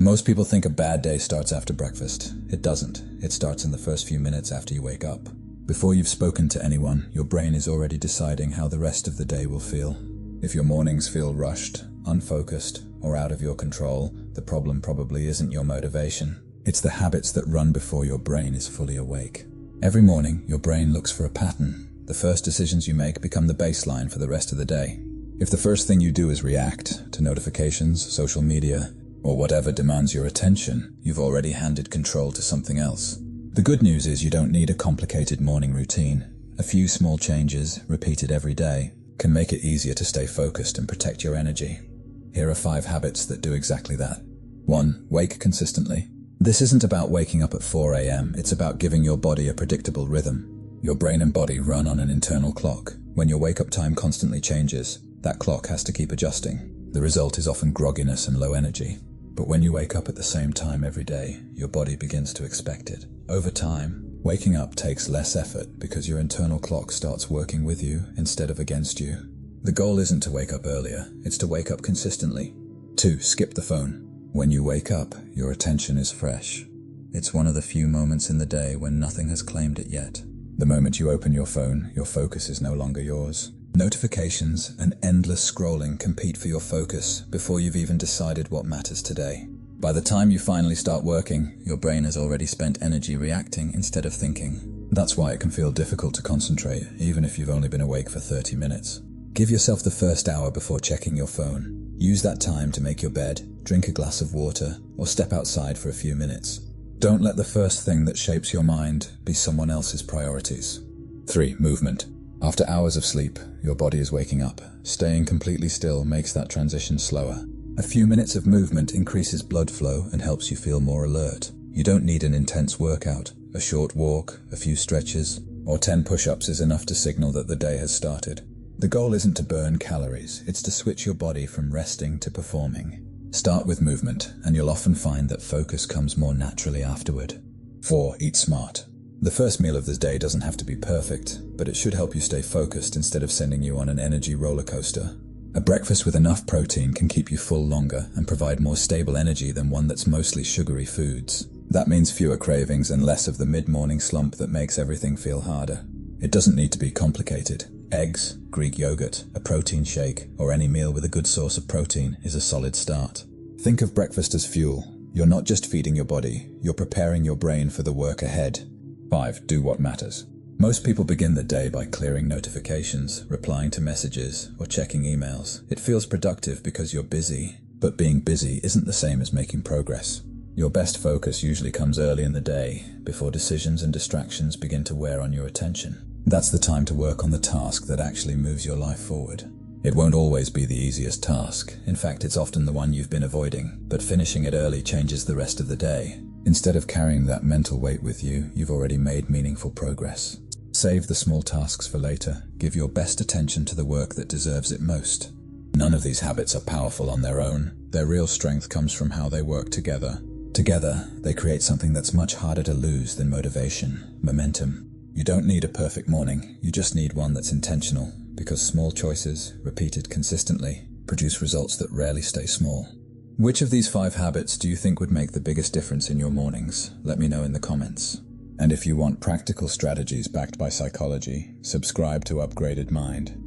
Most people think a bad day starts after breakfast. It doesn't. It starts in the first few minutes after you wake up. Before you've spoken to anyone, your brain is already deciding how the rest of the day will feel. If your mornings feel rushed, unfocused, or out of your control, the problem probably isn't your motivation. It's the habits that run before your brain is fully awake. Every morning, your brain looks for a pattern. The first decisions you make become the baseline for the rest of the day. If the first thing you do is react to notifications, social media, or whatever demands your attention, you've already handed control to something else. The good news is you don't need a complicated morning routine. A few small changes, repeated every day, can make it easier to stay focused and protect your energy. Here are 5 habits that do exactly that. 1. Wake consistently. This isn't about waking up at 4 a.m. It's about giving your body a predictable rhythm. Your brain and body run on an internal clock. When your wake-up time constantly changes, that clock has to keep adjusting. The result is often grogginess and low energy. But when you wake up at the same time every day, your body begins to expect it. Over time, waking up takes less effort because your internal clock starts working with you instead of against you. The goal isn't to wake up earlier, it's to wake up consistently. 2. Skip the phone. When you wake up, your attention is fresh. It's one of the few moments in the day when nothing has claimed it yet. The moment you open your phone, your focus is no longer yours. Notifications and endless scrolling compete for your focus before you've even decided what matters today. By the time you finally start working, your brain has already spent energy reacting instead of thinking. That's why it can feel difficult to concentrate, even if you've only been awake for 30 minutes. Give yourself the first hour before checking your phone. Use that time to make your bed, drink a glass of water, or step outside for a few minutes. Don't let the first thing that shapes your mind be someone else's priorities. 3. Movement. After hours of sleep, your body is waking up. Staying completely still makes that transition slower. A few minutes of movement increases blood flow and helps you feel more alert. You don't need an intense workout. A short walk, a few stretches, or 10 push-ups is enough to signal that the day has started. The goal isn't to burn calories, it's to switch your body from resting to performing. Start with movement, and you'll often find that focus comes more naturally afterward. 4. Eat smart. The first meal of the day doesn't have to be perfect, but it should help you stay focused instead of sending you on an energy roller coaster. A breakfast with enough protein can keep you full longer and provide more stable energy than one that's mostly sugary foods. That means fewer cravings and less of the mid-morning slump that makes everything feel harder. It doesn't need to be complicated. Eggs, Greek yogurt, a protein shake, or any meal with a good source of protein is a solid start. Think of breakfast as fuel. You're not just feeding your body, you're preparing your brain for the work ahead. 5. Do what matters. Most people begin the day by clearing notifications, replying to messages, or checking emails. It feels productive because you're busy, but being busy isn't the same as making progress. Your best focus usually comes early in the day, before decisions and distractions begin to wear on your attention. That's the time to work on the task that actually moves your life forward. It won't always be the easiest task. In fact, it's often the one you've been avoiding, but finishing it early changes the rest of the day. Instead of carrying that mental weight with you, you've already made meaningful progress. Save the small tasks for later. Give your best attention to the work that deserves it most. None of these habits are powerful on their own. Their real strength comes from how they work together. Together, they create something that's much harder to lose than motivation, momentum. You don't need a perfect morning, you just need one that's intentional, because small choices, repeated consistently, produce results that rarely stay small. Which of these 5 habits do you think would make the biggest difference in your mornings? Let me know in the comments. And if you want practical strategies backed by psychology, subscribe to Upgraded Mind.